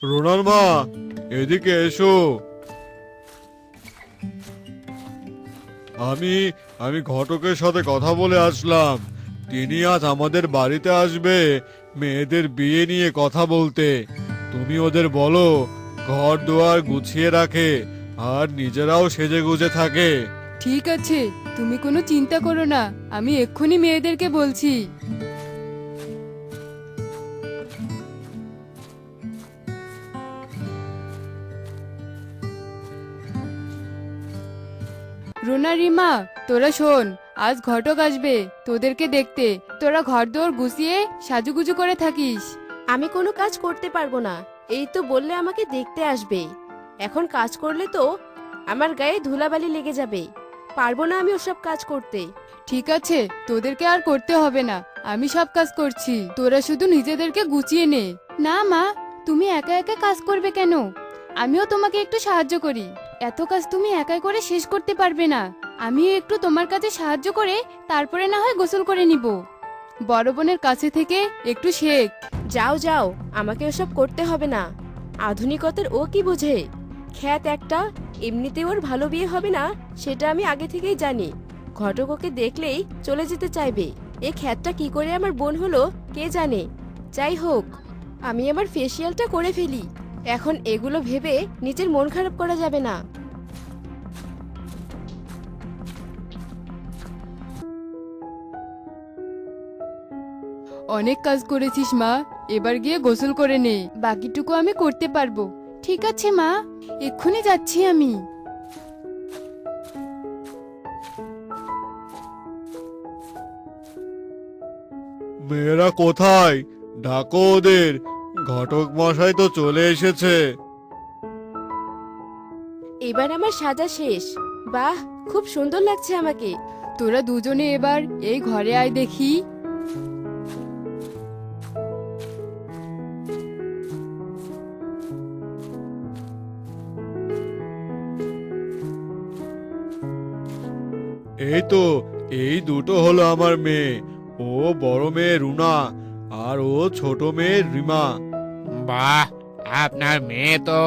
রোনার মা, এদিকে এসো। আমি আমি ঘটকের সাথে কথা বলে আসলাম। তিনি আজ আমাদের বাড়িতে আসবে মেয়েদের বিয়ে নিয়ে কথা বলতে। তুমি ওদের বলো ঘর দুয়ার গুছিয়ে রাখে আর নিজেরাও সেজে গুজে থাকে। ঠিক আছে, তুমি কোনো চিন্তা করো না, আমি এক্ষুনি মেয়েদেরকে বলছি। রুনা, রিমা, তোরা শোন, আজ ঘটক আসবে তোদেরকে দেখতে। তোরা ঘরদোর গুছিয়ে সাজুগুজু করে থাকিস। আমি কোনো কাজ করতে পারবো না। এই তো বললে আমাকে দেখতে আসবে, এখন কাজ করলে তো আমার গায়ে ধুলাবালি লেগে যাবে। পারবো না আমি ওসব কাজ করতে। ঠিক আছে, তোদেরকে আর করতে হবে না, আমি সব কাজ করছি, তোরা শুধু নিজেদেরকে গুছিয়ে নে। না মা, তুমি একা একা কাজ করবে কেন? আমিও তোমাকে একটু সাহায্য করি। এত কাজ তুমি একাই করে শেষ করতে পারবে না। আমিও একটু তোমার কাছে সাহায্য করে তারপরে না হয় গোসল করে নিব। বড় বোনের কাছে থেকে একটু শেখ। যাও যাও, আমাকে ওসব করতে হবে না। আধুনিকতার ও কি বোঝে? খ্যাত একটা, এমনিতে ওর ভালো বিয়ে হবে না সেটা আমি আগে থেকেই জানি। ঘটক ওকে দেখলেই চলে যেতে চাইবে। এ খ্যাতটা কি করে আমার বোন হলো কে জানে। যাই হোক, আমি আমার ফেসিয়ালটা করে ফেলি। এখন এগুলো ভেবে নিজের মন খারাপ করা যাবে না। অনেক কাজ করেছিস মা, এবার গিয়ে গোসল করে নে, বাকিটুকু আমি করতে পারবো। ঠিক আছে মা, এক্ষুনি যাচ্ছি আমি। মেয়েরা কোথায়? ডাকো ওদের। ঘটক মশাই তো চলে এসেছে। এবার আমার সাজা শেষ। বাহ, খুব সুন্দর লাগছে আমাকে। তোরা দুজনে এবার এই ঘরে আয় দেখি। এই তো, এই দুটো হলো আমার মেয়ে। ও বড় মেয়ে রুনা, আর ও ছোট মেয়ে রিমা। বাহ, আপনার মেয়ে তো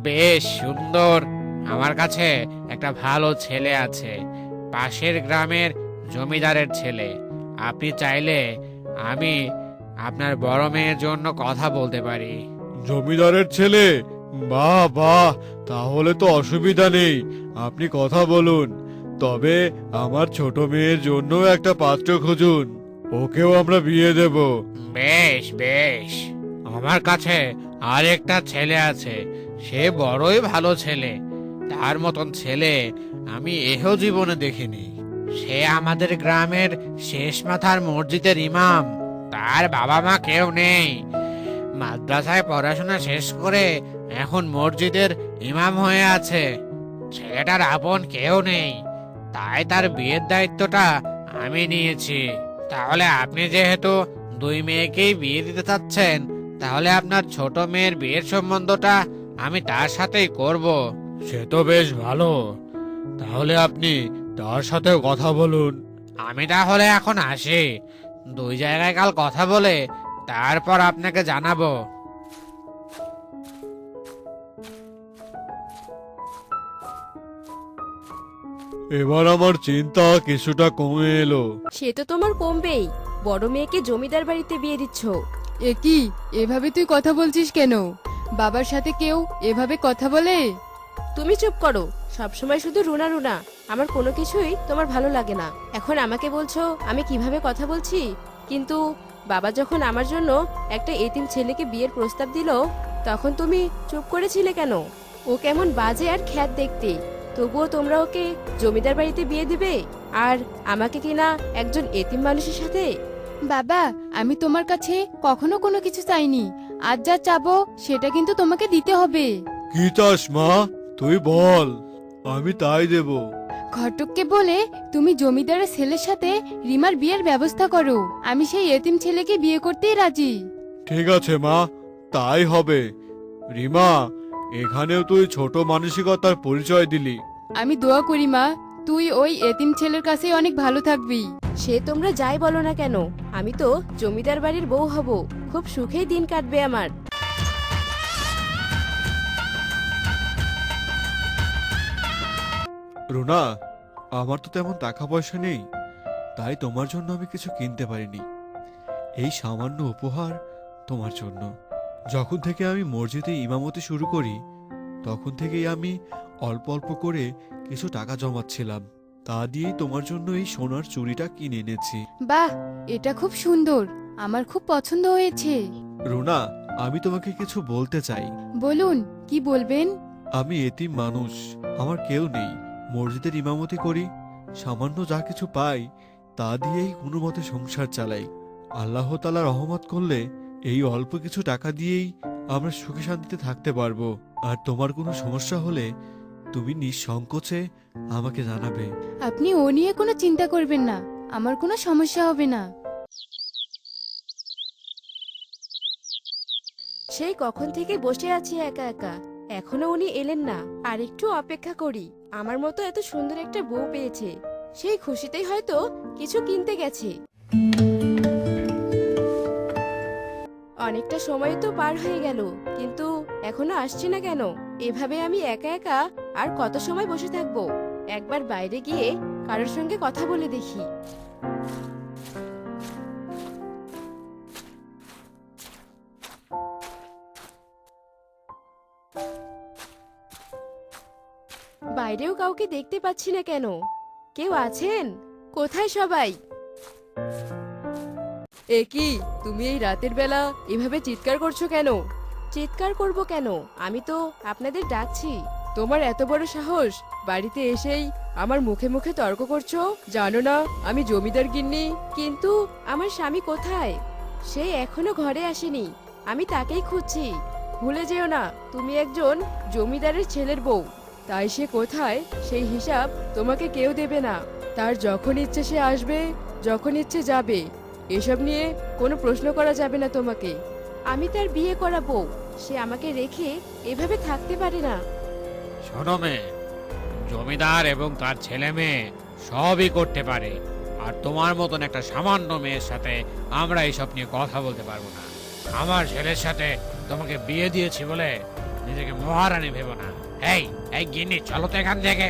বেশ সুন্দর। আমার কাছে একটা ভালো ছেলে আছে, পাশের গ্রামের জমিদারের ছেলে। আপনি চাইলে আমি আপনার বড় মেয়ের জন্য কথা বলতে পারি। জমিদারের ছেলে? বাহ বাহ, তাহলে তো অসুবিধা নেই, আপনি কথা বলুন। তবে আমার ছোট মেয়ের জন্য একটা পাত্র খুঁজুন, ওকেও আমরা বিয়ে দেব। বেশ বেশ, আমার কাছে আরেকটা ছেলে আছে, সে বড়ই ভালো ছেলে। তার মতন ছেলে আমি এহ জীবনে দেখিনি। সে আমাদের গ্রামের শেষ মাথার মসজিদের ইমাম। তার বাবা মা কেউ নেই, মাদ্রাসায় পড়াশোনা শেষ করে এখন মসজিদের ইমাম হয়ে আছে। ছেলেটার আপন কেউ নেই, তাই তার বিয়ের দায়িত্বটা আমি নিয়েছি। তাহলে আপনি যেহেতু দুই মেয়েকেই বিয়ে দিতে চাচ্ছেন, তাহলে আপনার ছোট মেয়ের বিয়ের সম্বন্ধটা আমি তার সাথেই করব। সে তো বেশ ভালো, তাহলে আপনি তার সাথেও কথা বলুন। আমি তাহলে এখন আসি, দুই জায়গায় কাল কথা বলে তারপর আপনাকে জানাবো। এবার আমার চিন্তা কিছুটা কমে এলো। সে তো তোমার কমবেই, বড় মেয়েকে জমিদার বাড়িতে বিয়ে দিচ্ছ। এ কি, এভাবে তুই কথা বলছিস কেন? বাবার সাথে কেউ এভাবে কথা বলে? তুমি চুপ করো, সবসময় শুধু রুনা রুনা। আমার কোনো কিছুই তোমার ভালো লাগে না। এখন আমাকে বলছো আমি কিভাবে কথা বলছি, কিন্তু বাবা যখন আমার জন্য একটা এতিম ছেলেকে বিয়ের প্রস্তাব দিল, তখন তুমি চুপ করেছিলে কেন? ও কেমন বাজে আর খ্যাত দেখতে, তবুও তোমরা ওকে জমিদার বাড়িতে বিয়ে দিবে, আর আমাকে কিনা একজন এতিম মানুষের সাথে। বাবা, আমি তোমার কাছে কখনো কোনো কিছু চাইনি, আজ যা চাবো সেটা কিন্তু তোমাকে দিতে হবে। কি চাস মা, তুই বল, আমি তাই দেব। ঘটককে বলে তুমি জমিদারের ছেলের সাথে রিমার বিয়ের ব্যবস্থা করো। আমি সেই এতিম ছেলেকে বিয়ে করতেই রাজি। ঠিক আছে মা, তাই হবে। রিমা, এখানেও তুই ছোট মানসিকতার পরিচয় দিলি। আমি দোয়া করি মা, তুই ওই এতিম ছেলের কাছে অনেক ভালো থাকবি। সে তোমরা যাই বলো না কেন, আমি তো জমিদার বাড়ির বউ হব। খুব সুখেই দিন কাটবে আমার। রুনা, আমার তো তেমন টাকা পয়সা নেই, তাই তোমার জন্য আমি কিছু কিনতে পারিনি। এই সামান্য উপহার তোমার জন্য। যখন থেকে আমি মসজিদে ইমামতি শুরু করি, তখন থেকেই আমি অল্প অল্প করে কিছু টাকা জমাচ্ছিলাম। তা দিয়েই তোমার জন্য এই সোনার চুড়িটা কিনে এনেছি। বাহ, এটা খুব সুন্দর, আমার খুব পছন্দ হয়েছে। রুনা, আমি তোমাকে কিছু বলতে চাই। বলুন, কি বলবেন? আমি এতিম মানুষ, আমার কেউ নেই। মসজিদের ইমামতি করি, সামান্য যা কিছু পাই তা দিয়েই কোনো মতে সংসার চালাই। আল্লাহ তাআলা রহমত করলে এই অল্প কিছু টাকা দিয়েই আমরা সুখে শান্তিতে থাকতে পারবো। আর তোমার কোনো সমস্যা হলে তুমি নিঃসংকোচে আমাকে জানাবে। আপনি ও নিয়ে কোনো চিন্তা করবেন না, আমার কোনো সমস্যা হবে না। সেই কখন থেকে বসে আছি একা একা, এখনো উনি এলেন না। আর একটু অপেক্ষা করি, আমার মতো এত সুন্দর একটা বউ পেয়েছে, সেই খুশিতেই হয়তো কিছু কিনতে গেছে। অনেকটা সময় তো পার হয়ে গেল, কিন্তু এখনো আসছে না কেন? এভাবে আমি একা একা আর কত সময় বসে থাকবো? একবার বাইরে গিয়ে কারোর সঙ্গে কথা বলে দেখি। বাইরেও কাউকে দেখতে পাচ্ছি না কেন? কেউ আছেন? কোথায় সবাই? এ কি, তুমি এই রাতের বেলা এভাবে চিৎকার করছো কেন? চিৎকার করব কেন? আমি তো আপনাদের ডাকছি। তোমার এত বড় সাহস, বাড়িতে এসেই আমার মুখে মুখে তর্ক করছো? জানো না আমি জমিদার গিন্নি? কিন্তু আমার স্বামী কোথায়? সে এখনো ঘরে আসেনি, আমি তাকেই খুঁজছি। ভুলে যেও না, তুমি একজন জমিদারের ছেলের বউ। তাই সে কোথায় সেই হিসাব তোমাকে কেউ দেবে না। তার যখন ইচ্ছে সে আসবে, যখন ইচ্ছে যাবে। এসব নিয়ে কোনো প্রশ্ন করা যাবে না তোমাকে। আমি তার বিয়ে করাবো, সে আমাকে রেখে এভাবে থাকতে পারে না। শোনো মেয়ে, জমিদার এবং তার ছেলে মেয়ে সবই করতে পারে, আর তোমার মতন একটা সামান্য মেয়ের সাথে আমরা এইসব নিয়ে কথা বলতে পারবো না। আমার ছেলের সাথে তোমাকে বিয়ে দিয়েছি বলে নিজেকে মহারানী ভেবো না। এই এই গিন্নি, চলো তো এখান থেকে।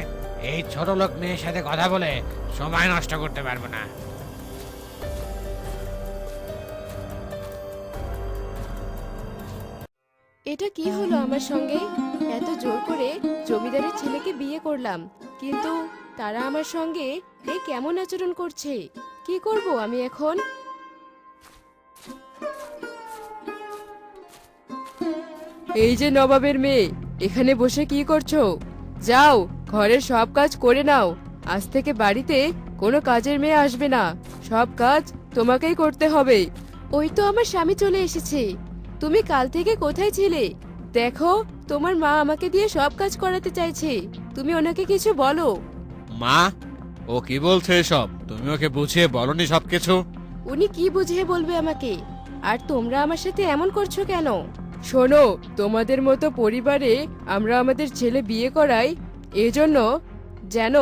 এই ছোট লোক মেয়ের সাথে কথা বলে সময় নষ্ট করতে পারবো না। এটা কি হলো আমার সঙ্গে? এত জোর করে জমিদারের ছেলেকে বিয়ে করলাম, কিন্তু তারা আমার সঙ্গে এ কেমন আচরণ করছে? কি করব আমি এখন? এই যে নবাবের মেয়ে, এখানে বসে কি করছো? যাও, ঘরের সব কাজ করে নাও। আজ থেকে বাড়িতে কোনো কাজের মেয়ে আসবে না, সব কাজ তোমাকেই করতে হবে। ওই তো আমার স্বামী চলে এসেছে। তুমি কাল থেকে কোথায় ছিলে? দেখো, তোমার মা আমাকে দিয়ে সব কাজ করাতে চাইছে, তুমি ওনাকে কিছু বলো। মা, ও কি বলছে এসব? তুমি ওকে বুঝিয়ে বলনি সবকিছু? উনি কি বুঝিয়ে বলবে আমাকে? আর তোমরা আমার সাথে এমন করছো কেন? শোনো, তোমাদের মতো পরিবারে আমরা আমাদের ছেলে বিয়ে করাই এজন্য যেন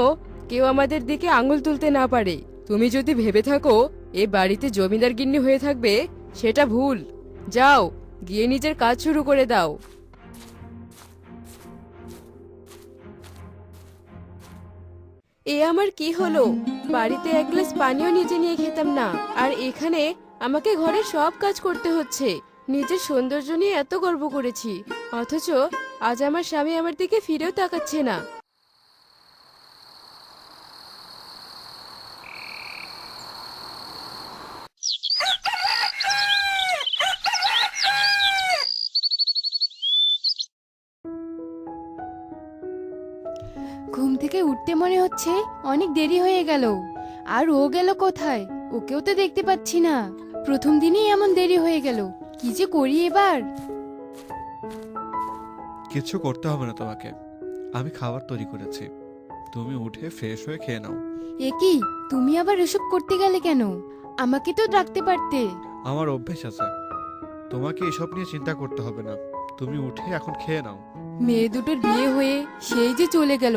কেউ আমাদের দিকে আঙুল তুলতে না পারে। তুমি যদি ভেবে থাকো এ বাড়িতে জমিদার গিন্নি হয়ে থাকবে, সেটা ভুল। যাও, গিয়ে নিজের কাজ শুরু করে দাও। এ আমার কি হলো? বাড়িতে এক গ্লাস পানিও নিজে নিয়ে খেতাম না, আর এখানে আমাকে ঘরের সব কাজ করতে হচ্ছে। নিজের সৌন্দর্য নিয়ে এত গর্ব করেছি, অথচ আজ আমার স্বামী আমার দিকে ফিরেও তাকাচ্ছে না। ঘুম থেকে উঠতে মনে হচ্ছে অনেক দেরি হয়ে গেল। আর ও গেল কোথায়? ওকেও তো দেখতে পাচ্ছি না। প্রথম দিনেই এমন দেরি হয়ে গেল, কি যে করি এবার। কিছু করতে হবে না তোমাকে, আমি খাবার তৈরি করেছি। তুমি উঠে ফ্রেশ হয়ে খেয়ে নাও। এ কি, তুমি আবার এসব করতে গেলে কেন? আমাকে তো ডাকতে পারতে। আমার অভ্যেস আছে, তোমাকে এসব নিয়ে চিন্তা করতে হবে না। তুমি উঠে এখন খেয়ে নাও। মেয়ে দুটোর বিয়ে হয়ে সেই যে চলে গেল,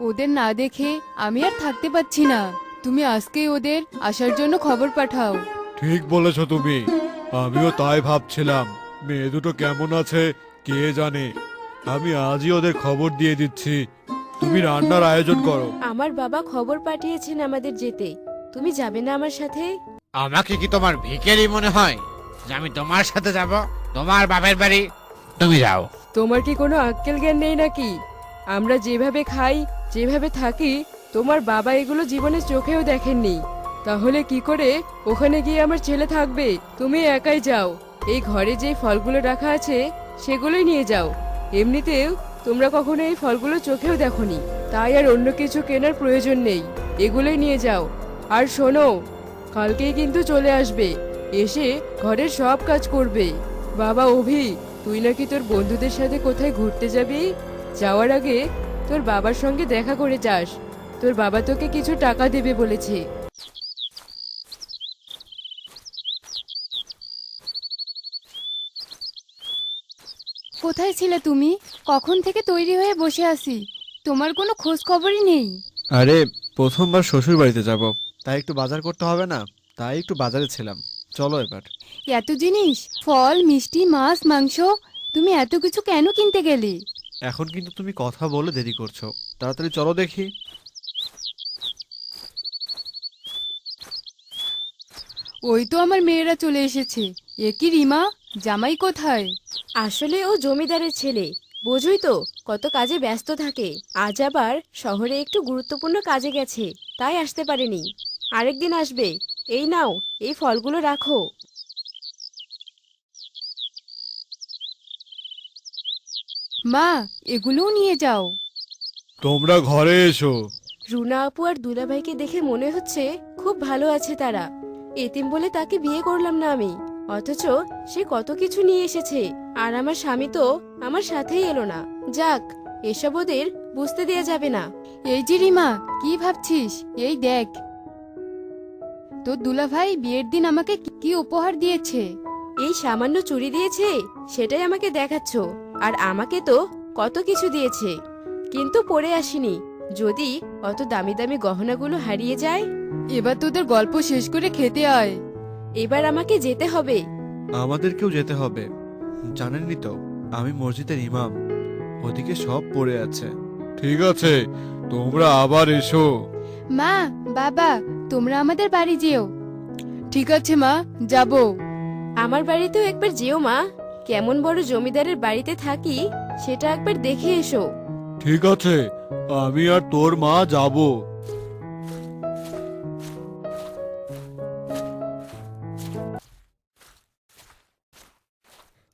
ওদের না দেখে আমি আর থাকতে পারছি না। তুমি আজকেই ওদের আসার জন্য খবর পাঠাও। ঠিক বলেছ তুমি, আমিও তাই ভাবছিলাম। মেয়ে দুটো কেমন আছে কে জানে, আমি আজই ওদের খবর দিয়ে দিচ্ছি। তুমি রান্নার আয়োজন করো। আমার বাবা খবর পাঠিয়েছেন আমাদের যেতে। তুমি যাবে না আমার সাথে? আমাকে কি তোমার ভিখারি মনে হয় যে আমি তোমার সাথে যাব তোমার বাপের বাড়ি? তুমি যাও। তোমার কি কোনো আক্কেল জ্ঞান নেই নাকি? আমরা যেভাবে খাই, যেভাবে থাকি, তোমার বাবা এগুলো জীবনে চোখেও দেখেননি। তাহলে কি করে ওখানে গিয়ে আমার ছেলে থাকবে? তুমি একাই যাও। এই ঘরে যে ফলগুলো রাখা আছে সেগুলোই নিয়ে যাও। এমনিতেও তোমরা কখনো এই ফলগুলো চোখেও দেখোনি, তাই আর অন্য কিছু কেনার প্রয়োজন নেই। এগুলোই নিয়ে যাও। আর শোনো, কালকেই কিন্তু চলে আসবে, এসে ঘরের সব কাজ করবে। বাবা অভি, তুই নাকি তোর বন্ধুদের সাথে কোথায় ঘুরতে যাবি? যাওয়ার আগে তোর বাবার সঙ্গে দেখা করে যাস। তোর বাবা তোকে কিছু টাকা দেবে বলেছে। কোথায় ছিলে তুমি? কখন থেকে তৈরি হয়ে বসে আছি, তোমার কোনো খোঁজ খবরই নেই। আরে, প্রথমবার শ্বশুর বাড়িতে যাব, তাই একটু বাজার করতে হবে না, তাই একটু বাজারে ছিলাম। চলো এবার। এত জিনিস, ফল, মিষ্টি, মাছ, মাংস, তুমি এত কিছু কেন কিনতে গেলে? এখন কিন্তু তুমি কথা বলে দেরি করছো, তাড়াতাড়ি চলো দেখি। ওই তো আমার মেয়েরা চলে এসেছে। এ কি রিমা, জামাই কোথায়? আসলে ও জমিদারের ছেলে, বোঝই তো কত কাজে ব্যস্ত থাকে। আজ আবার শহরে একটু গুরুত্বপূর্ণ কাজে গেছে, তাই আসতে পারেনি। আরেকদিন আসবে। এই নাও, এই ফলগুলো রাখো। মা, এগুলোও নিয়ে যাও। তোমরা ঘরে এসো। রুনা আপু আর দুলাভাইকে দেখে মনে হচ্ছে খুব ভালো আছে তারা। এতিম বলে তাকে বিয়ে করলাম না আমি, অথচ সে কত কিছু নিয়ে এসেছে। আর আমার স্বামী তো আমার সাথেই এলো না। যাক, এসব ওদের বুঝতে দেয়া যাবে না। এই যে রিমা, কি ভাবছিস? এই দেখ, তোর দুলাভাই বিয়ের দিন আমাকে কি উপহার দিয়েছে। এই সামান্য চুড়ি দিয়েছে, সেটাই আমাকে দেখাচ্ছ? আর আমাকে তো কত কিছু দিয়েছে, কিন্তু পরে আসিনি। যদি অত দামি দামি গহনাগুলো হারিয়ে যায়? এবার তোদের গল্প শেষ করে খেতে আয়। এবার আমাকে যেতে হবে। আমাদেরকেও যেতে হবে। জানেনই তো, আমি মসজিদের ইমাম, ওদিকে সব পড়ে আছে। ঠিক আছে, তোমরা আবার এসো। মা, বাবা, তোমরা আমাদের বাড়ি যেও। ঠিক আছে মা, যাবো। আমার বাড়িতেও একবার যেও মা। কেমন বড় জমিদারের বাড়িতে থাকি সেটা একবার দেখে এসো। ঠিক আছে, আমি আর তোর মা যাব।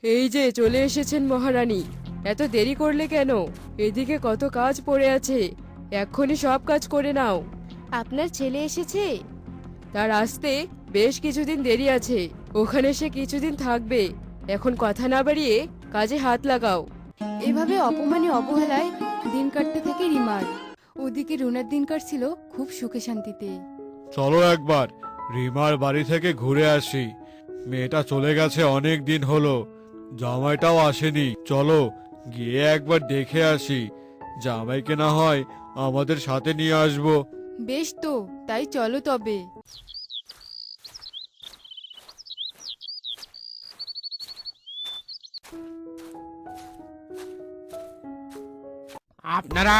এই যে চলে এসেছেন মহারানী। এত দেরি করলে কেন? এদিকে কত কাজ পড়ে আছে, এক্ষুনি সব কাজ করে নাও। আপনার ছেলে এসেছে? তার আসতে বেশ কিছুদিন দেরি আছে, ওখানে সে কিছুদিন থাকবে। এখন কথা না বাড়িয়ে কাজে হাত লাগাও। এভাবে অপমানে অবহেলায় দিন কাটতে থাকে রিমার। ওদিকে রুনার দিন কাটছিল খুব সুখে শান্তিতে। চলো একবার রিমার বাড়ি থেকে ঘুরে আসি। মেয়েটা চলে গেছে অনেক দিন হলো, জামাইটাও আসেনি। চলো গিয়ে একবার দেখে আসি, জামাইকে না হয় আমাদের সাথে নিয়ে আসবো। বেশ তো, তাই চলো তবে। আপনারা,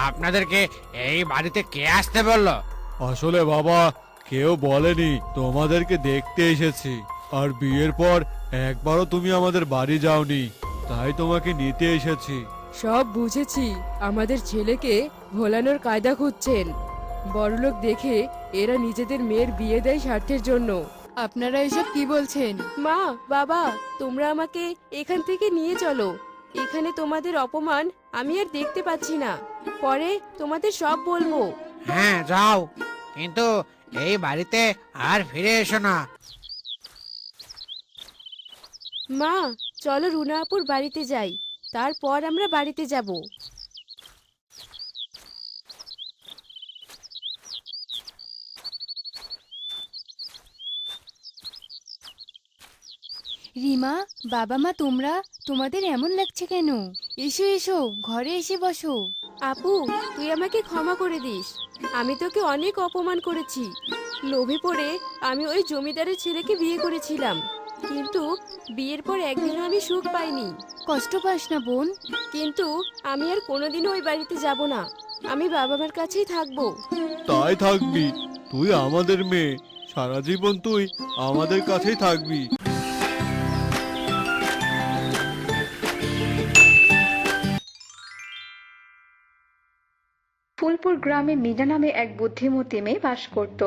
আপনাদেরকে এই বাড়িতে কে আসতে বললো? আসলে বাবা, কেউ বলেনি, তোমাদেরকে দেখতে এসেছি। আর বিয়ের পর একবারও তুমি আমাদের বাড়ি যাওনি, তাই তোমাকে নিতে এসেছি। সব বুঝেছি, আমাদের ছেলেকে ভোলানোর কায়দা খুঁজছেন। বড়লোক দেখে এরা নিজেদের মেয়ের বিয়ে দেয় স্বার্থের জন্য। আপনারা এসব কি বলছেন? মা, বাবা, তোমরা আমাকে এখান থেকে নিয়ে চলো। এখানে তোমাদের অপমান আমি আর দেখতে পাচ্ছি না। পরে তোমাদের সব বলবো। হ্যাঁ যাও, কিন্তু এই বাড়িতে আর ফিরে এসো না। মা, চলো রুনা আপুর বাড়িতে যাই, তারপর আমরা বাড়িতে যাব। রিমা, বাবা মা, তোমরা, তোমাদের এমন লাগছে কেন? এসো এসো, ঘরে এসে বসো। আপু, তুই আমাকে ক্ষমা করে দিস। আমি তোকে অনেক অপমান করেছি। লোভে পড়ে আমি ওই জমিদারের ছেলেকে বিয়ে করেছিলাম। কিন্তু বিয়ের পর একদিনও আমি সুখ পাইনি। কষ্ট পাস না বোন। কিন্তু আমি আর কোনোদিনও ওই বাড়িতে যাব না। আমি বাবা মার কাছেই থাকবো। তাই থাকবি, তুই আমাদের মেয়ে, সারা জীবন তুই আমাদের কাছেই থাকবি। ফুলপুর গ্রামে মিনা নামে এক বুদ্ধিমতী মেয়ে বাস করত।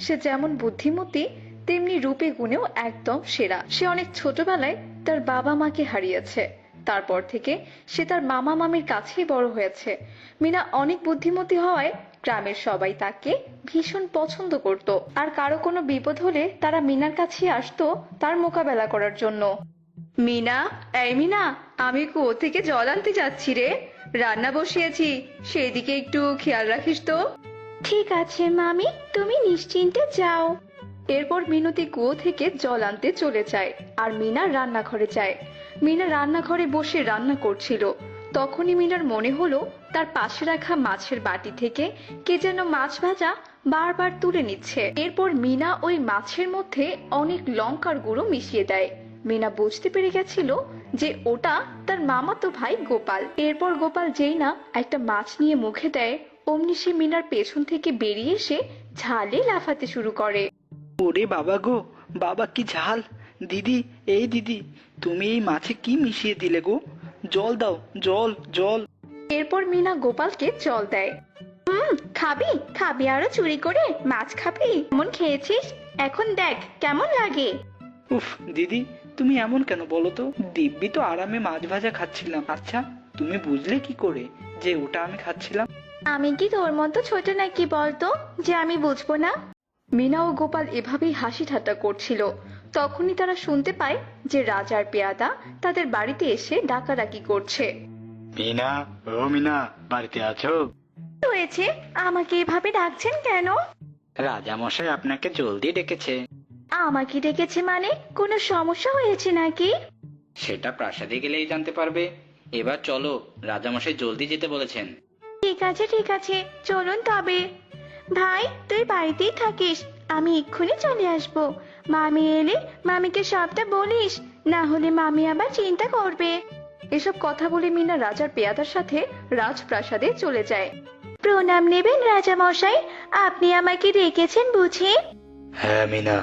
সে যেমন বুদ্ধিমতী তেমনি রূপে গুণেও একদম সেরা। সে অনেক ছোটবেলায় তার বাবা মাকে হারিয়েছে। তারপর থেকে সে তার মামা মামির কাছেই বড় হয়েছে। মিনা অনেক বুদ্ধিমতী হওয়ায় গ্রামের সবাই তাকে ভীষণ পছন্দ করত, আর কারো কোনো বিপদ হলে তারা মিনার কাছে আসতো তার মোকাবেলা করার জন্য। মিনা, এই মিনা, আমি কুয়ো থেকে জল আনতে যাচ্ছি রে। রান্না বসিয়েছি, সেদিকে একটু খেয়াল রাখিস তো। ঠিক আছে মামি, তুমি নিশ্চিন্তে যাও। এরপর মিনতি কুয়ো থেকে জল আনতে চলে যায় আর মিনা রান্নাঘরে যায়। মিনা রান্নাঘরে বসে রান্না করছিল। তখনই মিনার মনে হলো তার পাশে রাখা মাছের বাটি থেকে কে যেন মাছ ভাজা বারবার তুলে নিচ্ছে। এরপর মিনা ওই মাছের মধ্যে অনেক লঙ্কার গুঁড়ো মিশিয়ে দেয়। মিনা বুঝতে পেরে গেছিল যে ওটা তার মামাতো ভাই গোপাল। এরপর গোপাল যেই না একটা মাছ নিয়ে মুখে দেয়, অমনি সে মিনার পেছন থেকে বেরিয়ে এসে ঝালে লাফাতে শুরু করে। ওরে বাবা গো, বাবা কি ঝাল! দিদি, এই দিদি, তুমি এই মাছে কি মিশিয়ে দিলে গো? জল দাও, জল জল। এরপর মিনা গোপালকে জল দেয়। খাবি খাবি আরো চুরি করে মাছ খাবি? এমন খেয়েছিস, এখন দেখ কেমন লাগে। উফ দিদি, তুমি এমন কেন বলো তো? দিব্যি তো আরামে মাছ ভাজা খাচ্ছিলাম। আচ্ছা, তুমি বুঝলে কি করে যে ওটা আমি খাচ্ছিলাম? আমি কি তোর মতো ছোট নাকি বলতো যে আমি বুঝবো না? মিনা ও গোপাল এভাবেই হাসি ঠাট্টা করছিল। তখনই তারা শুনতে পায় যে রাজার পেয়াদা তাদের বাড়িতে এসে ডাকাডাকি করছে। মিনা, ও মিনা, বাড়িতে আছো? হয়েছে, আমাকে এভাবে ডাকছেন কেন? রাজা মশাই আপনাকে জলদি ডেকেছে। আমাকে ডেকেছে মানে কোনো সমস্যা হয়েছে নাকি? সেটা প্রাসাদে গেলেই জানতে পারবে। এবার চলো, রাজামশাই জলদি যেতে বলেছেন। ঠিক আছে, চলুন তবে। ভাই, তুই বাড়িতেই থাকিস, আমি এক্ষুনি চলে আসবো। মামি এলে মামিকে সবটা বলিস, না হলে মামি আবার চিন্তা করবে। এসব কথা বলে মিনা রাজার পেয়াদার সাথে রাজপ্রাসাদে চলে যায়। প্রণাম নেবেন রাজা মশাই, আপনি আমাকে ডেকেছেন বুঝি? হ্যাঁ মিনা,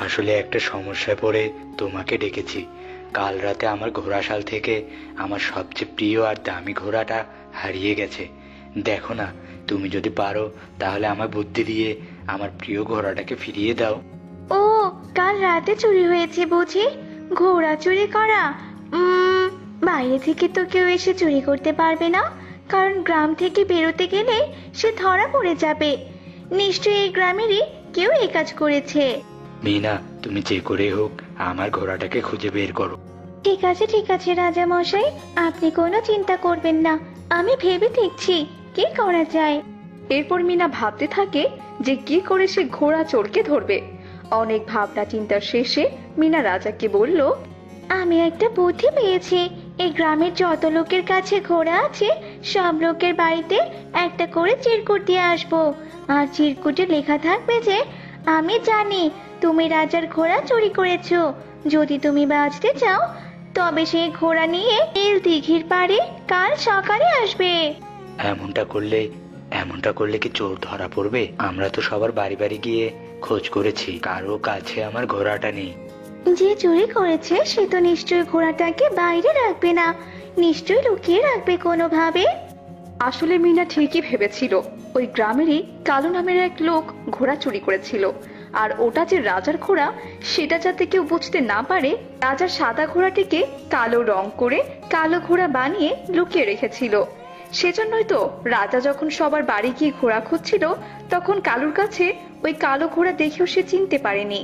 আসলে একটা সমস্যায় পড়ে তোমাকে ডেকেছি। কাল রাতে আমার ঘোড়াশাল থেকে আমার সবচেয়ে প্রিয় আর দামি ঘোড়াটা হারিয়ে গেছে। দেখো না, তুমি যদি পারো তাহলে আমার বুদ্ধি দিয়ে আমার প্রিয় ঘোড়াটাকে ফিরিয়ে দাও। ও, কাল রাতে চুরি হয়েছে বুঝি? ঘোড়া চুরি করা? বাইরে থেকে তো কেউ এসে চুরি করতে পারবে না, কারণ গ্রাম থেকে বেরোতে গেলে সে ধরা পড়ে যাবে। নিশ্চয়ই এই গ্রামেরই কেউ এই কাজ করেছে। মিনা, তুমি যে করে হোক আমার ঘোড়াটাকে খুঁজে বের করো। ঠিক আছে রাজা মশাই, আপনি কোনো চিন্তা করবেন না, আমি ভেবে দেখছি কি করা যায়। এরপর মিনা ভাবতে থাকে যে কি করে সে ঘোড়া চোরকে ধরবে। অনেক ভাবনা চিন্তার শেষে মিনা রাজাকে বলল, আমি একটা বুদ্ধি পেয়েছি। এই গ্রামের যত লোকের কাছে ঘোড়া আছে সব লোকের বাড়িতে একটা করে চিরকুট দিয়ে আসবো, আর চিরকুটে লেখা থাকবে যে আমি জানি তুমি রাজার ঘোড়া চুরি করেছো। যদি তুমি বাঁচতে চাও তবে সেই ঘোড়া নিয়ে নীল দিঘির পাড়ে কাল সকালে আসবে। এমনটা করলে কি চোর ধরা পড়বে? আমরা তো সবার বাড়ি বাড়ি গিয়ে খোঁজ করেছি, কারো কাছে আমার ঘোড়াটা নেই। যে চুরি করেছে সে তো নিশ্চয়ই ঘোড়াটাকে বাইরে রাখবে না, নিশ্চয়ই লুকিয়ে রাখবে কোনোভাবে। আসলে মিনা ঠিকই ভেবেছিল ওই গ্রামেরই কালু নামের এক লোক ঘোড়া চুরি করেছিল, আর ওটা যে রাজার ঘোড়া সেটা যাতে কেউ বুঝতে না পারে, রাজার সাদা ঘোড়াটিকে কালো রং করে কালো ঘোড়া বানিয়ে লুকিয়ে রেখেছিল। সেজন্যই তো রাজা যখন সবার বাড়ি গিয়ে ঘোড়া খুঁজছিল তখন কালুর কাছে ওই কালো ঘোড়া দেখেও সে চিনতে পারেনি।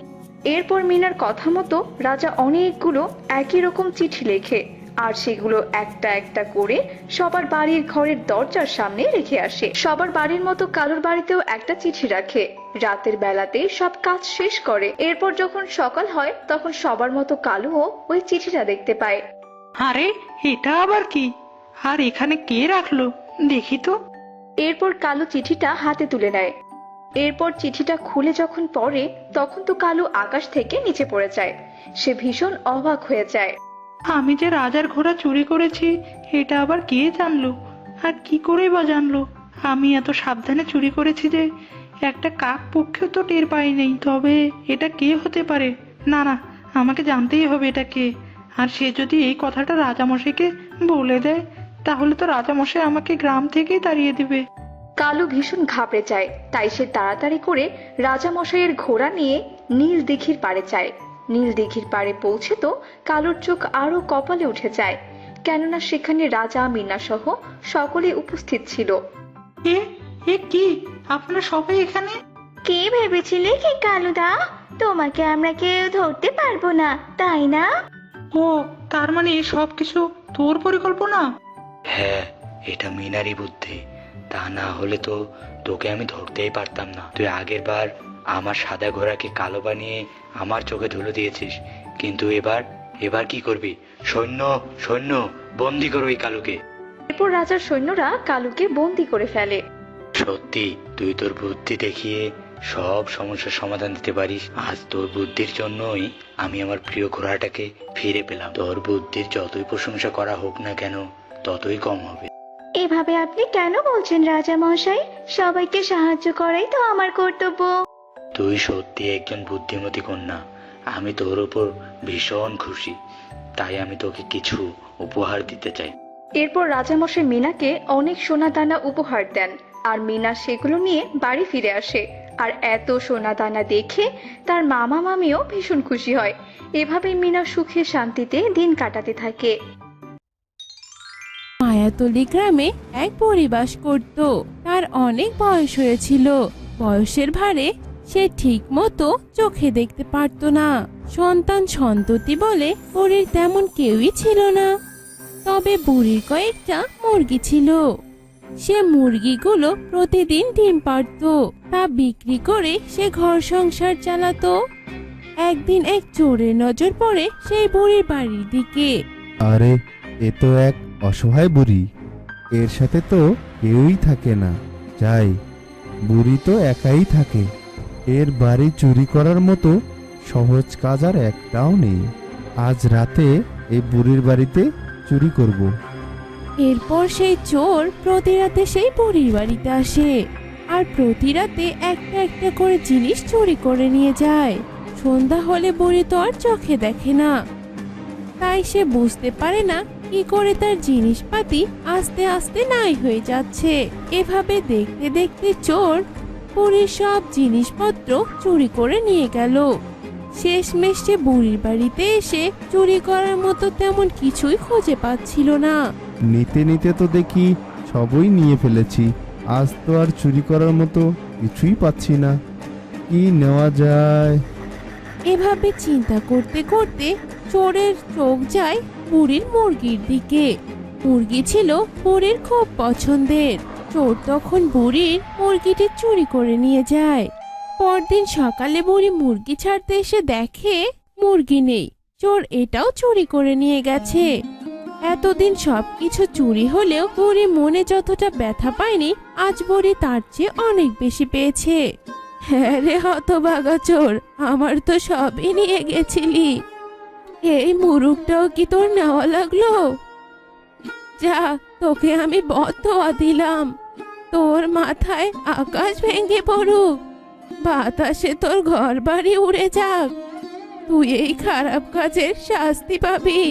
এরপর মিনার কথা মতো রাজা অনেকগুলো একই রকম চিঠি লেখে, আর সেগুলো একটা একটা করে সবার বাড়ির ঘরের দরজার সামনে রেখে আসে। সবার বাড়ির মতো কালুর বাড়িতেও একটা চিঠি রাখে। রাতের বেলাতে সব কাজ শেষ করে। এরপর যখন সকাল হয় তখন সবার মতো কালুও ওই চিঠিটা দেখতে পায়। আরে, এটা আবার কি? আর এখানে কে রাখলো দেখি তো। এরপর কালু চিঠিটা হাতে তুলে নেয়। এরপর চিঠিটা খুলে যখন পড়ে তখন তো কালু আকাশ থেকে নিচে পড়ে যায়। সে ভীষণ অবাক হয়ে যায়। আমি যে রাজার ঘোড়া চুরি করেছি এটা আবার কে জানলো, আর কি করেই বা জানলো? আমি এত সাবধানে চুরি করেছি যে একটা কাক পক্ষেও তো টের পাইনি। তবে এটা কে হতে পারে? না না, আমাকে জানতেই হবে এটা কে। আর সে যদি এই কথাটা রাজামশাইকে বলে দেয় তাহলে তো রাজামশাই আমাকে গ্রাম থেকেই তাড়িয়ে দিবে। কালু ভীষণ ঘাবড়ে যায়, তাই সে তাড়াতাড়ি করে রাজামশাইয়ের ঘোড়া নিয়ে নীল দিঘির পাড়ে যায়। নীল দিঘির পাড়ে পৌঁছে তো কালুর চোখ আরো কপালে উঠে যায়, কেননা সেখানে রাজা মিনা সহ সকলে উপস্থিত ছিল। এ এ কি, আপনারা সবাই এখানে? কে ভেবেছিলে কি কালুদা, তোমাকে আমরা কেউ ধরতে পারবো না, তাই না? ও, তার মানে এই সব কিছু তোর পরিকল্পনা? হ্যাঁ, এটা মিনারই বুদ্ধি। তা না হলে তো তোকে আমি ধরতেই পারতাম না। তুই আগের বার আমার সাদা ঘোড়াকে কালো বানিয়ে আমার চোখে ধুলো দিয়েছিস, কিন্তু এবার কি করবি? সৈন্য সৈন্য, বন্দি করো এই কালুকে। এরপর রাজার সৈন্যরা কালুকে বন্দি করে ফেলে। সত্যি তুই তোর বুদ্ধি দেখিয়ে সব সমস্যার সমাধান দিতে পারিস। আজ তোর বুদ্ধির জন্যই আমি আমার প্রিয় ঘোড়াটাকে ফিরে পেলাম। তোর বুদ্ধির যতই প্রশংসা করা হোক না কেন ততই কম হবে। এভাবে আপনি কেন বলছেন রাজা মশাই? সবাইকে সাহায্য করাই তো আমার কর্তব্য। তুই সত্যি একজন বুদ্ধিমতী কন্যা। আমি তোর উপর ভীষণ খুশি, তাই আমি তোকে কিছু উপহার দিতে চাই। এরপর রাজামশাই মিনাকে অনেক সোনা দানা উপহার দেন, আর মিনা সেগুলো নিয়ে বাড়ি ফিরে আসে। আর এত সোনা দানা দেখে তার মামা মামিও ভীষণ খুশি হয়। এভাবেই মিনা সুখে শান্তিতে দিন কাটাতে থাকে। মায়াতলি গ্রামে এক পরিবাস করত। তার অনেক বয়স হয়েছিল। বয়সের ভারে সে ঠিক মতো চোখে দেখতে পারত না। সন্তান সন্ততি বলে বুড়ির তেমন কেউই ছিল না। তবে বুড়ির কয়েকটা মুরগি ছিল। সে মুরগিগুলো প্রতিদিন ডিম পাড়ত, তা বিক্রি করে সে ঘর সংসার চালাতো। একদিন এক চোরের নজর পড়ে সেই বুড়ির বাড়ির দিকে। আরে, এ তো এক অসহায় বুড়ি। এর সাথে তো কেউই থাকে না। যাই, বুড়ি তো একাই থাকে। এর বাড়ি চুরি করার মতো সহজ কাজ আর একটাও নেই। আজ রাতে এই বুড়ির বাড়িতে চুরি করব। এরপর সেই চোর প্রতি রাতে সেই বুড়ির বাড়িতে আসে আর প্রতি রাতে একটা একটা করে জিনিস চুরি করে নিয়ে যায়। সন্ধ্যা হলে বুড়ি তো আর চোখে দেখে না, তাই সে বুঝতে পারে না কি করে তার জিনিসপাতি আস্তে আস্তে নাই হয়ে যাচ্ছে। এভাবে দেখতে দেখতে চোর বুড়ির সব জিনিসপত্র চুরি করে নিয়ে গেল। শেষমেশ সে বুড়ির বাড়িতে এসে চুরি করার মতো তেমন কিছুই খুঁজে পাচ্ছিল না। নিতে নিতে তো দেখি সবই নিয়ে ফেলেছি। আজ তো আর চুরি করার মতো কিছুই পাচ্ছি না। কি নেওয়া যায়? এভাবে চিন্তা করতে করতে চোরের চোখ যায় বুড়ির মুরগির দিকে। মুরগি ছিল বুড়ির খুব পছন্দের। চোর তখন বুড়ির মুরগিটি চুরি করে নিয়ে যায়। পরদিন সকালে বুড়ি মুরগি ছাড়তে এসে দেখে মুরগি নেই। চোর এটাও চুরি করে নিয়ে গেছে। এতদিন সবকিছু চুরি হলেও বুড়ি মনে যতটা ব্যথা পায়নি, আজ বুড়ি তার চেয়ে অনেক বেশি পেয়েছে। হ্যাঁ রে হতভাগা চোর, আমার তো সবই নিয়ে গেছিলি। এই মুরগটাও কি তোর নেওয়া লাগলো? যা, তোকে আমি বদদোয়া দিলাম। তোর মাথায় আকাশ ভেঙে পড়ুক, বাতাসে তোর ঘর বাড়ি উড়ে যাক, তুই এই খারাপ কাজের শাস্তি পাবি।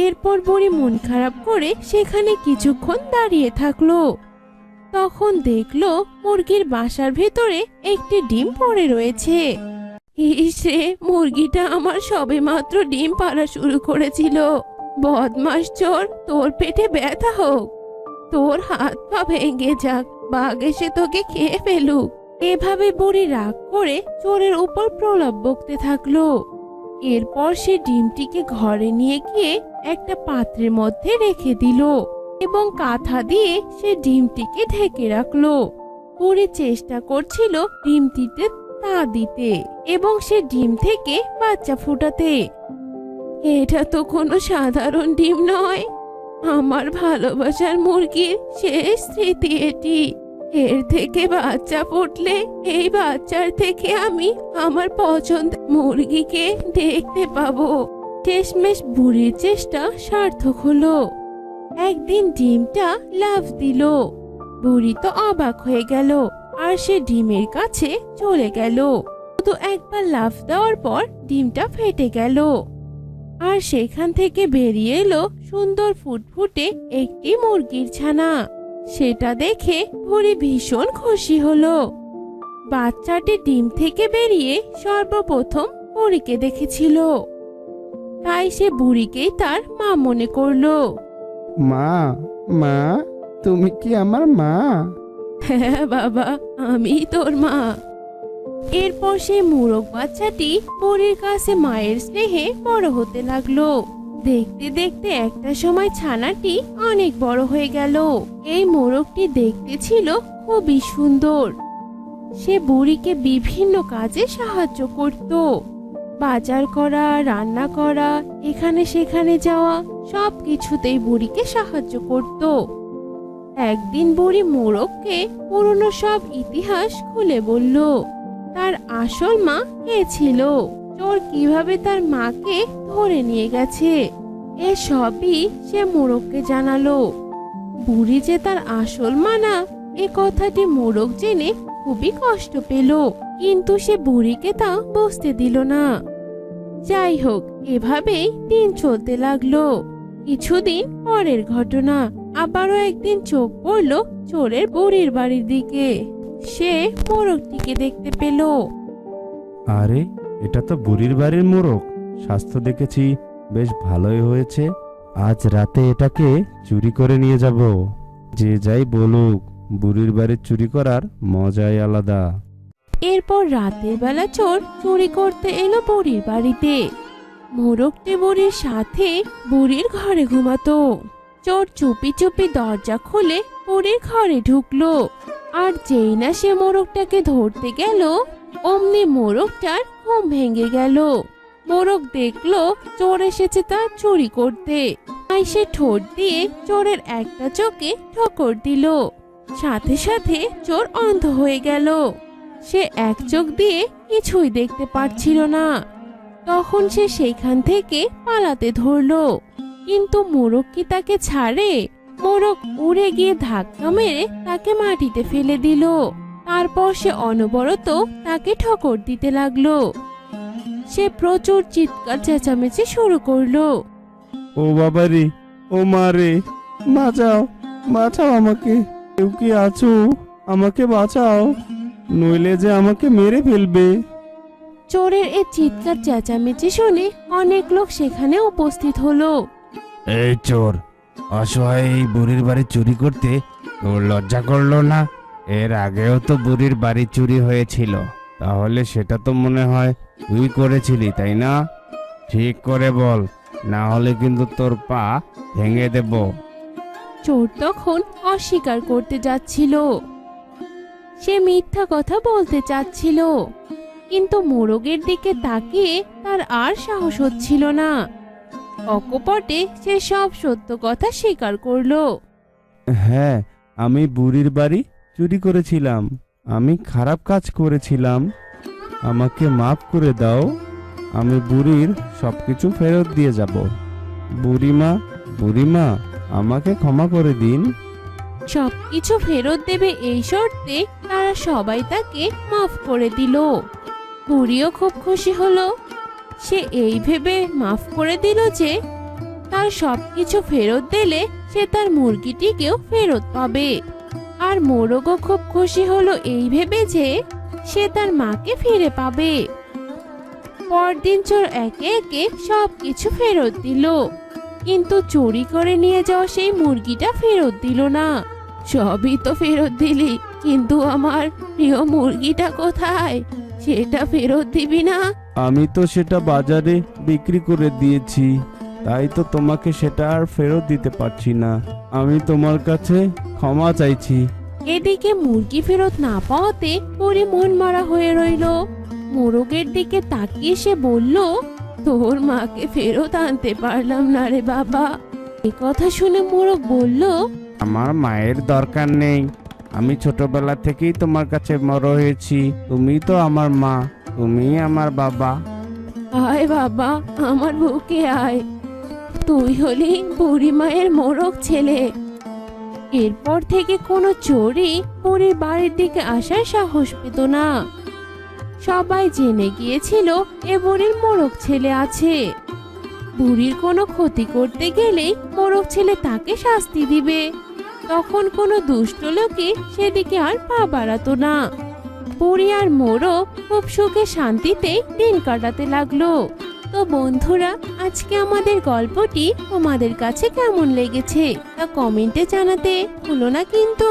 এরপর বুড়ি মন খারাপ করে সেখানে কিছুক্ষণ দাঁড়িয়ে থাকলো। তখন দেখলো মুরগির বাসার ভেতরে একটি ডিম পড়ে রয়েছে। ইসে, মুরগিটা আমার সবেমাত্র ডিম পাড়া শুরু করেছিল। বদমাস চোর, তোর পেটে ব্যথা হোক, তোর হাত পা ভেঙে যাক, বাঘ এসে তোকে খেয়ে ফেলুক। এভাবে বুড়ি রাগ করে চোরের উপর প্রলাপ বকতে থাকলো। এরপর সে ডিমটিকে ঘরে নিয়ে গিয়ে একটা পাত্রের মধ্যে রেখে দিল এবং কাঁথা দিয়ে সে ডিমটিকে ঢেকে রাখলো। বুড়ি চেষ্টা করছিল ডিমটিতে তা দিতে এবং সে ডিম থেকে বাচ্চা ফুটাতে। এটা তো কোনো সাধারণ ডিম নয়, আমার ভালোবাসার মুরগির শেষ স্মৃতি এটি। এর থেকে বাচ্চা ফুটলে এই বাচ্চার থেকে আমি আমার পছন্দ মুরগিকে দেখতে পাবো। শেষমেশ বুড়ির চেষ্টা সার্থক হলো। একদিন ডিমটা লাফ দিল। বুড়ি তো অবাক হয়ে গেল আর সে ডিমের কাছে চলে গেল। তো একবার লাফ দেওয়ার পর ডিমটা ফেটে গেল আর সেখান থেকে বেরিয়ে এলো সুন্দর ফুটফুটে একটি মুরগির ছানা। সেটা দেখে বুড়ি ভীষণ খুশি হলো। বাচ্চাটি ডিম থেকে বেরিয়ে সর্বপ্রথম বুড়িকে দেখেছিল, তাই সে বুড়িকেই তার মা মনে করলো। মা, মা, তুমি কি আমার মা? হ্যাঁ বাবা, আমি তোর মা। এরপর সেই মোরগ বাচ্চাটি বুড়ির কাছে মায়ের স্নেহে বড় হতে লাগলো। দেখতে দেখতে একটা সময় ছানাটি অনেক বড় হয়ে গেল। এই মোরগটি দেখতে ছিল খুবই সুন্দর। সে বুড়িকে বিভিন্ন কাজে সাহায্য করত। বাজার করা, রান্না করা, এখানে সেখানে যাওয়া, সব কিছুতেই বুড়িকে সাহায্য করত। একদিন বুড়ি মোরগকে পুরনো সব ইতিহাস খুলে বলল। তার আসল মা কে ছিল, চোর কিভাবে তার মাকে ধরে নিয়ে গেছে, এসবই সে মোরগকে জানালো। বুড়ি যে তার আসল মা না, এ কথাটি মোরগ জেনে খুবই কষ্ট পেল, কিন্তু সে বুড়িকে তা বুঝতে দিল না। যাই হোক, এভাবেই দিন চলতে লাগলো। কিছুদিন পরের ঘটনা, আবারও একদিন চোখ পড়ল চোরের বুড়ির বাড়ির দিকে। সে মোরগটিকে দেখতে পেল। আরে, এটা তো বুড়ির বাড়ির মোরগ। স্বাস্থ্য দেখেছি বেশ ভালোই হয়েছে। আজ রাতে এটাকে চুরি করে নিয়ে যাব। যে যাই বলুক, বুড়ির বাড়ির চুরি করার মজাই আলাদা। এরপর রাতের বেলা চোর চুরি করতে এলো বুড়ির বাড়িতে। মোরগটি বুড়ির সাথে বুড়ির ঘরে ঘুমাতো। চোর চুপি চুপি দরজা খুলে বুড়ির ঘরে ঢুকলো। আর যেই না সে মোরগটাকে ধরতে গেল, অমনি মোরগটার ঘুম ভেঙে গেল। মোরগ দেখলো চোর এসেছে তা চুরি করতে, তাই সে ঠোঁট দিয়ে চোরের একটা চোখে ঠোকর দিল। সাথে সাথে চোর অন্ধ হয়ে গেল। সে এক চোখ দিয়ে কিছুই দেখতে পারছিল না। তখন সে সেখান থেকে পালাতে ধরলো, কিন্তু মোরগ কি তাকে ছাড়ে? মোরগ উড়ে গিয়ে ধাক্কা মেরে তাকে মাটিতে ফেলে দিল। তারপর সে অনবরত তাকে ঠোকর দিতে লাগলো। সে প্রচুর চিৎকার চেঁচামেচি শুরু করলো। ও বাবা রে, ও মা রে, বাঁচাও, বাঁচাও আমাকে। কেউ কি আছো? আমাকে বাঁচাও, নইলে যে আমাকে মেরে ফেলবে। চোরের এই চিৎকার চেঁচামেচি শুনে অনেক লোক সেখানে উপস্থিত হলো। এই চোর, অসহায় এই বুড়ির বাড়ি চুরি করতে তোর লজ্জা করলো না? এর আগেও তো বুড়ির বাড়ি চুরি হয়েছিল, তাহলে সেটা তো মনে হয় তুই করেছিলি, তাই না? ঠিক করে বল, না হলে কিন্তু তোর পা ভেঙে দেব। চোর তখন অস্বীকার করতে যাচ্ছিল। সে মিথ্যা কথা বলতে চাচ্ছিল, কিন্তু মোরগের দিকে তাকিয়ে তার আর সাহস হচ্ছিল না। অকপটে সে সব সত্য কথা স্বীকার করলো। হ্যাঁ, আমি বুড়ির বাড়ি চুরি করেছিলাম। আমি খারাপ কাজ করেছিলাম, আমাকে মাফ করে দাও। আমি বুড়ির সবকিছু ফেরত দিয়ে যাব। বুড়িমা, বুড়িমা, আমাকে ক্ষমা করে দিন। সবকিছু ফেরত দেবে এই শর্তে তারা সবাই তাকে মাফ করে দিল। বুড়িও খুব খুশি হলো। সে এই ভেবে মাফ করে দিল যে তার সবকিছু ফেরত দিলে সে তার মুরগিটিকেও ফেরত পাবে। আর মোরগও খুব খুশি হলো এই ভেবে যে সে তার মাকে ফিরে পাবে। পরদিন চোর একে একে সবকিছু ফেরত দিল, কিন্তু চুরি করে নিয়ে যাওয়া সেই মুরগিটা ফেরত দিল না। সবই তো ফেরত দিলি, কিন্তু আমার প্রিয় মুরগিটা কোথায়? সেটা ফেরত দিবি না? আমি তো সেটা বাজারে বিক্রি করে দিয়েছি, তাই তো তোমাকে সেটা আর ফেরত দিতে পারছি না। আমি তোমার কাছে ক্ষমা চাইছি। এদিকে মুরগি ফেরত না পাওয়াতে বুড়ি মন মারা হয়ে রইল। মোরগের দিকে তাকিয়ে সে বলল, তোর মাকে ফেরত আনতে পারলাম না রে বাবা। এ কথা শুনে মোরগ বলল, আমার মায়ের দরকার নেই, আমি ছোটবেলা থেকেই তোমার কাছে বড় হয়েছি, তুমি তো আমার মা, তুমি আমার বাবা। আয় বাবা, আমার বুকে আয়। তুই হলি বুড়ি মায়ের মোরগ ছেলে। এরপর থেকে কোনো চোরই বুড়ির বাড়ির দিকে আসার সাহস পেত না। সবাই জেনে গিয়েছিল এ বুড়ির মোরগ ছেলে আছে। বুড়ির কোনো ক্ষতি করতে গেলেই মোরগ ছেলে তাকে শাস্তি দিবে। তখন কোনো দুষ্ট লোকে সেদিকে আর পা বাড়াতো না। বুড়ি আর মোরগ খুব সুখে শান্তিতে দিন কাটাতে লাগলো। তো বন্ধুরা, আজকে আমাদের গল্পটি তোমাদের কাছে কেমন লেগেছে তা কমেন্টে জানাতে ভুলো না কিন্তু।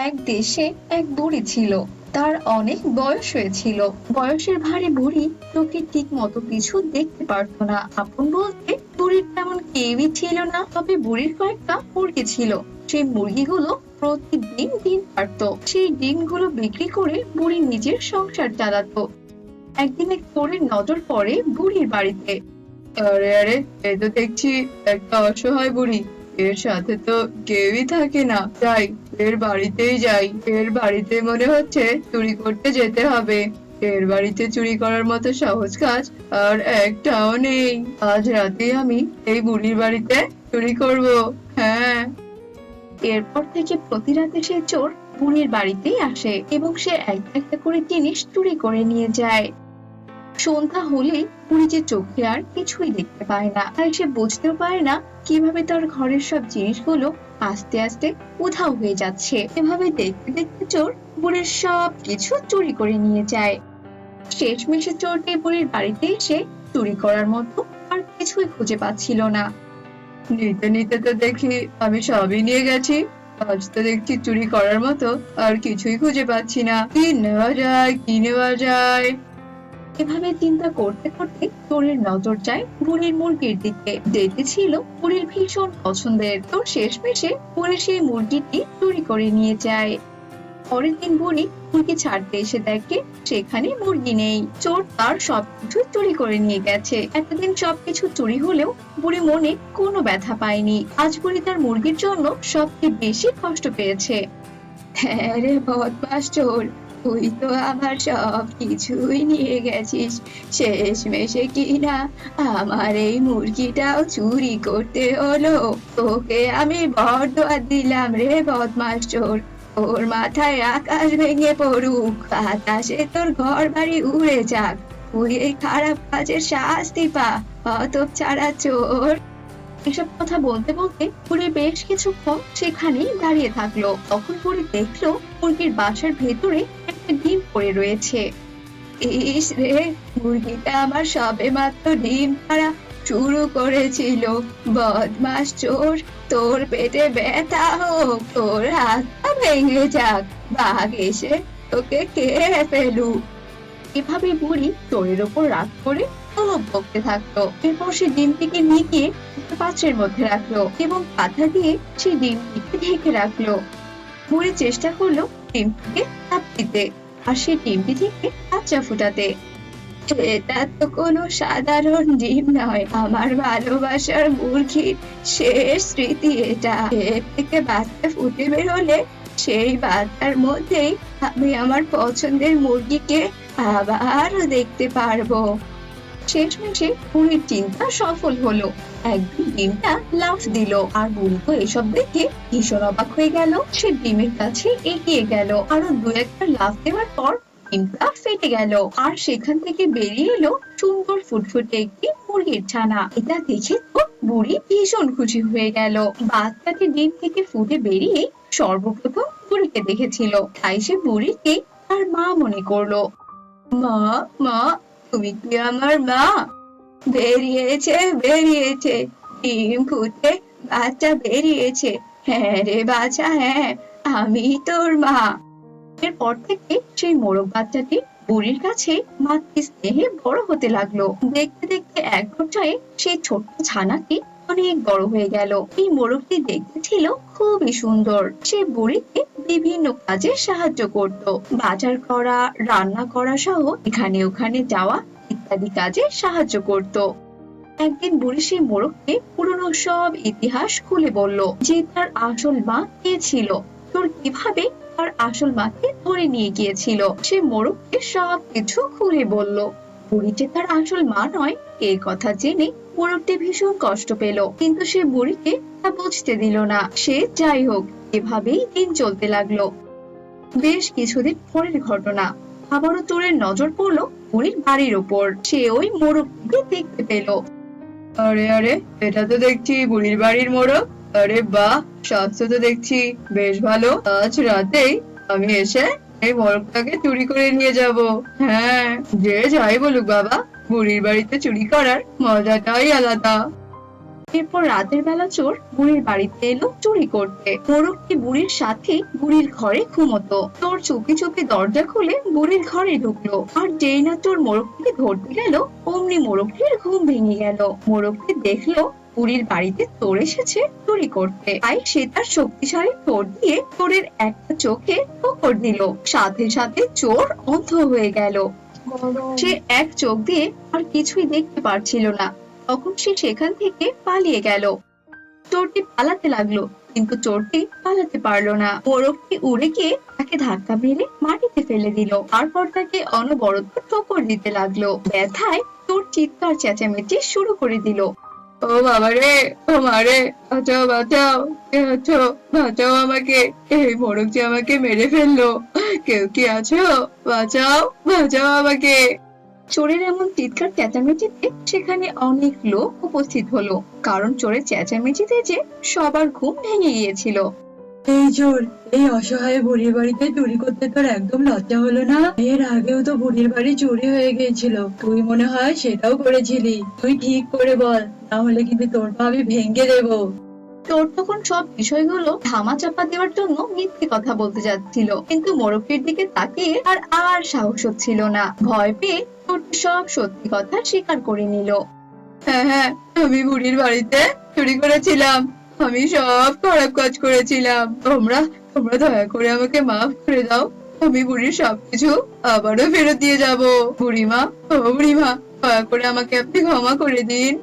এক দেশে এক বুড়ি ছিল। তার অনেক বয়স হয়েছিল। বয়সের ভারে বুড়ি চোখে ঠিক মতো কিছু দেখতে পারতো না। আপন বলতে বুড়ির তেমন কেউই ছিল না। তবে বুড়ির কয়েকটা মুরগি ছিল। সেই মুরগিগুলো প্রতিদিন ডিম পারতো। সেই ডিমগুলো বিক্রি করে বুড়ি নিজের সংসার চালাতো। একদিন এক চোরের নজর পড়ে বুড়ির বাড়িতে। আরে আরে, এ তো দেখছি একটা অসহায় বুড়ি। এর সাথে তো কেউই থাকে না। যাই, এর বাড়িতেই যাই। এর বাড়িতে মনে হচ্ছে চুরি করতে যেতে হবে। এর বাড়িতে চুরি করার মতো সহজ কাজ আর একটাও নেই। আজ রাতে আমি এই বুড়ির বাড়িতে চুরি করব। হ্যাঁ। এরপর থেকে প্রতি রাতে সে চোর বুড়ির বাড়িতেই আসে এবং সে একটা একটা করে জিনিস চুরি করে নিয়ে যায়। সন্ধ্যা হলে বুড়ি যে চোখে আর কিছুই দেখতে পায় না, তাই সে বুঝতেও পারে না কিভাবে তার ঘরের সব জিনিসগুলো আস্তে আস্তে উধাও হয়ে যাচ্ছে। এভাবে দেখতে দেখতে চোর বুড়ির সব কিছু চুরি করে নিয়ে যায়। শেষমেশে চোরটি বুড়ির বাড়িতে এসে চুরি করার মতো আর কিছুই খুঁজে পাচ্ছিল না। নিতে নিতে তো দেখি আমি সবই নিয়ে গেছি। আজ তো দেখছি চুরি করার মতো আর কিছুই খুঁজে পাচ্ছি না। কি নেওয়া যায়, কি নেওয়া যায়। এভাবে চিন্তা করতে করতে চোরের নজর যায় বুড়ির মুরগির দিকে, যেটি ছিল বুড়ির ভীষণ পছন্দের। তো শেষমেশে বুড়ি সেই মুরগিটি চুরি করে নিয়ে যায়। পরের দিন বুড়ি মুরগি ছাড়তে এসে দেখে সেখানে মুরগি নেই। চোর তার সবকিছু চুরি করে নিয়ে গেছে। এতদিন সবকিছু চুরি হলেও বুড়ি মনে কোনো ব্যথা পায়নি। আজ বুড়ি তার মুরগির জন্য সবচেয়ে বেশি কষ্ট পেয়েছে। হ্যাঁ রে বদমাস চোর, তুই তো আমার সব কিছুই নিয়ে গেছিস। শেষমেশে কিনা আমার এই মুরগিটাও চুরি করতে হলো। তোকে আমি বরদোয়া দিলাম রে বদমাস চোর। তোর মাথায় আকাশ ভেঙে পড়ুক, বাতাসে তোর ঘর বাড়ি উড়ে যাক, তুই এই খারাপ কাজের শাস্তি পা, হতচ্ছাড়া চোর। এসব কথা বলতে বলতে বুড়ি বেশ কিছুক্ষণ সেখানেই দাঁড়িয়ে থাকলো। তখন বুড়ি দেখলো মুরগির বাসার ভেতরে একটা ডিম পড়ে রয়েছে। ইস রে, মুরগিটা আমার সবে মাত্র ডিম পাড়া শুরু করেছিল। বদমাস চোর, তোর পেটে ব্যথা হোক, তোর হাতটা ভেঙে যাক, বাঘ এসে তোকে খেয়ে ফেলুক। এভাবে বুড়ি চোরের ওপর রাগ করে তলব বকতে থাকলো। এরপর সে ডিমটিকে নিয়ে গিয়ে একটা পাত্রের মধ্যে রাখলো এবং পাতা দিয়ে সেই ডিমটিকে ঢেকে রাখলো। বুড়ি চেষ্টা করলো ডিমটিকে চাপ দিতে আর সেই ডিমটি থেকে বাচ্চা ফুটাতে। এটা তো কোনো সাধারণ ডিম নয়, আমার ভালোবাসার মুরগির শেষ স্মৃতি এটা। এর থেকে বাচ্চা ফুটে বেরোলে সেই বাচ্চার মধ্যেই আমি আমার পছন্দের মুরগিকে আবারও দেখতে পারবো। শেষমেশে বুড়ির চিন্তা সফল হলো। একদিন ডিমটা লাফ দিল আর বুড়ি তো এসব দেখে ভীষণ অবাক হয়ে গেল। সে ডিমের কাছে এগিয়ে গেল, আরো দু একটা লাফ দেওয়ার পর ডিমটা ফেটে গেল আর সেখান থেকে বেরিয়ে এলো সুন্দর ফুটফুটে একটি মুরগির ছানা। এটা দেখে তো বুড়ি ভীষণ খুশি হয়ে গেল। বাচ্চাটি ডিম থেকে ফুটে বেরিয়ে সর্বপ্রথম বুড়িকে দেখেছিল, তাই সে বুড়িকে তার মা মনে করলো। মা, মা, তুমি কি আমার মা? বেরিয়েছে, বেরিয়েছে, ডিম ফুটে বাচ্চা বেরিয়েছে। হ্যাঁ রে বাচ্চা, হ্যাঁ, আমি তোর মা। এরপর থেকে সেই মোরগ বাচ্চাটি বুড়ির কাছে মাতৃ স্নেহে বড় হতে লাগলো। দেখতে দেখতে এক পর্যায়ে সেই ছোট্ট ছানাটি অনেক বড় হয়ে গেল। এই মোরগটি দেখতে ছিল খুবই সুন্দর। সে বুড়িকে বিভিন্ন কাজে সাহায্য করত, বাজার করা, রান্না করা সহ এখানে ওখানে যাওয়া ইত্যাদি ইত্যাদি কাজে সাহায্য করত। একদিন বুড়ি সেই মোরগকে পুরনো সব ইতিহাস খুলে বলল, যে তার আসল মা কে ছিল, তোর কিভাবে তার আসল মাকে ধরে নিয়ে গিয়েছিল। সে মোরগকে সব কিছু খুলে বলল। বুড়ি যে তার আসল মা নয় এই কথা জেনে মোরগটি ভীষণ কষ্ট পেল, কিন্তু সে বুড়িকে তা বুঝতে দিল না। সে যাই হোক, এভাবেই দিন চলতে লাগলো। বেশ কিছুদিন পরের ঘটনা, আবারও চোরের নজর পড়লো বুড়ির বাড়ির ওপর। সে ওই মোরগটিকে দেখতে পেল। আরে আরে, এটা তো দেখছি বুড়ির বাড়ির মোরগ। আরে বাহ, স্বাস্থ্য তো দেখছি বেশ ভালো। আজ রাতেই আমি এসে এই মোরগটাকে চুরি করে নিয়ে যাব। হ্যাঁ, যে যাই বলুক বাবা, বুড়ির বাড়িতে চুরি করার মজাটাই আলাদা। এরপর রাতের বেলা চোর বুড়ির বাড়িতে এলো চুরি করতে। মোরগটি বুড়ির সাথে বুড়ির ঘরে ঘুমোতো। চোর চুপি চুপি দরজা খুলে বুড়ির ঘরে ঢুকলো, আর যেই না চোর মোরগটিকে ধরতে গেল অমনি মোরগটির ঘুম ভেঙে গেল। মোরগটি দেখলো বুড়ির বাড়িতে চোর এসেছে চুরি করতে, তাই সে তার শক্তিশালী ঠোঁট দিয়ে চোরের একটা চোখে ঠোকর দিল। সাথে সাথে চোর অন্ধ হয়ে গেল। সে এক চোখ দিয়ে আর কিছুই দেখতে পারছিল না। তখন সে সেখান থেকে পালিয়ে গেল। চোরটি পালাতে লাগলো, কিন্তু চোরটি পালাতে পারলো না। মোরগটি উড়ে গিয়ে তাকে ধাক্কা মেরে মাটিতে ফেলে দিল। তারপর তাকে অনবরত ঠোকর দিতে লাগলো। ব্যথায় চোর চিৎকার চেঁচামেচি শুরু করে দিল। ও বাবা রে, ও মারে, বাঁচাও বাঁচাও, কে আছো, বাঁচাও আমাকে, এই মোরগ যে আমাকে মেরে ফেললো, কেউ কি আছো, বাঁচাও বাঁচাও আমাকে। চোরের এমন চিৎকার চেঁচামেচিতে সেখানে অনেক লোক উপস্থিত হলো, কারণ চোরের চেঁচামেচিতে যে সবার ঘুম ভেঙে গিয়েছিল। এই চোর, এই অসহায় বুড়ির বাড়িতে চুরি করতে তোর একদম লজ্জা হলো না? এর আগেও তো বুড়ির বাড়ি চুরি হয়ে গিয়েছিল, তুই মনে হয় সেটাও করেছিলি। তুই ঠিক করে বল, না হলে কিন্তু তোর পা আমি ভেঙে দেবো। চোর তখন সব বিষয়গুলো ধামা চাপা দেওয়ার জন্য মিথ্যে কথা বলতে যাচ্ছিল, কিন্তু মোরগটির দিকে তাকিয়ে আর সাহস হচ্ছিল না। ভয় পেয়ে চোরটি সব সত্যি কথা স্বীকার করে নিল। হ্যাঁ হ্যাঁ, আমি বুড়ির বাড়িতে চুরি করেছিলাম, আমি সব খারাপ কাজ করেছিলাম। তোমরা তোমরা দয়া করে আমাকে মাফ করে দাও। আমি বুড়ির সবকিছু আবারও ফেরত দিয়ে যাব। বুড়িমা, ও বুড়িমা, দয়া করে আমাকে আপনি ক্ষমা করে দিন।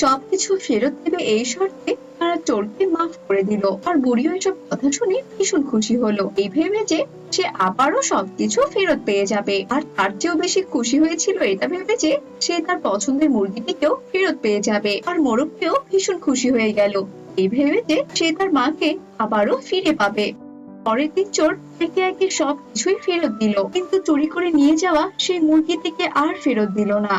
সবকিছু ফেরত দেবে এই শর্তে তারা চোরকে মাফ করে দিল। আর বুড়িও এসব কথা শুনে ভীষণ খুশি হলো, এই ভেবে যে সে আবারও সবকিছু ফেরত পেয়ে যাবে। আর তার চেয়েও বেশি খুশি হয়েছিল এটা ভেবে যে সে তার পছন্দের মুরগিটিকেও ফেরত পেয়ে যাবে। আর মোরগকেও ভীষণ খুশি হয়ে গেল, এই ভেবে যে সে তার মাকে আবারও ফিরে পাবে। পরের দিন চোর একে একে সবকিছুই ফেরত দিল, কিন্তু চুরি করে নিয়ে যাওয়া সেই মুরগিটিকে আর ফেরত দিল না।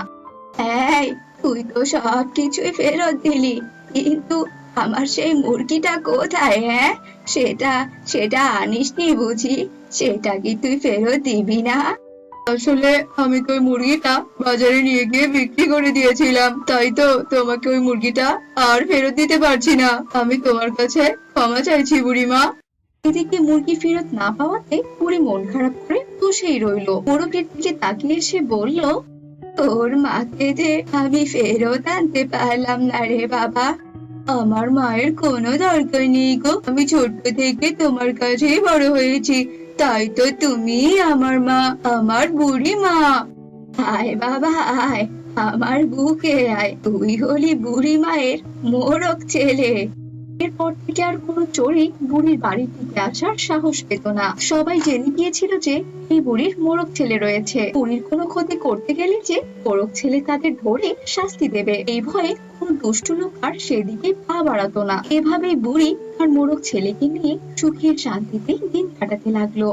এই, তুই তো সবকিছুই ফেরত দিলি, কিন্তু আমার সেই মুরগিটা কোথায়? হ্যাঁ, সেটা সেটা আনিসনি বুঝি? সেটা কি তুই ফেরত দিবি না? আসলে আমি তো ওই মুরগিটা বাজারে নিয়ে গিয়ে বিক্রি করে দিয়েছিলাম, তাই তো তোমাকে ওই মুরগিটা আর ফেরত দিতে পারছি না। আমি তোমার কাছে ক্ষমা চাইছি বুড়িমা। এদিকে মুরগি ফেরত না পাওয়াতে বুড়ি মন খারাপ করে বসেই রইলো। মোরগের দিকে তাকিয়ে সে বলল, তোর মাকে যে আমি ফেরত আনতে পারলাম না রে বাবা, আমার মায়ের কোনো দরকার নেই গো। আমি ছোট থেকে তোমার কাছেই বড় হয়েছি, তাই তো তুমি আমার মা, আমার বুড়ি মা। আয় বাবা আয়, আমার বুকে আয়, তুই হলি বুড়ি মায়ের মোরগ ছেলে। এরপর থেকে আর কোনো চোরই বুড়ির বাড়ির দিকে আসার সাহস পেত না। সবাই জেনে গিয়েছিল যে এই বুড়ির মোরগ ছেলে রয়েছে। বুড়ির কোনো ক্ষতি করতে গেলে যে মোরগ ছেলে তাদের ধরে শাস্তি দেবে, এই ভয়ে কোনো দুষ্টু লোক আর সেদিকে পা বাড়াতো না। এভাবেই বুড়ি আর মোরগ ছেলেকে নিয়ে সুখে শান্তিতে দিন কাটাতে লাগলো।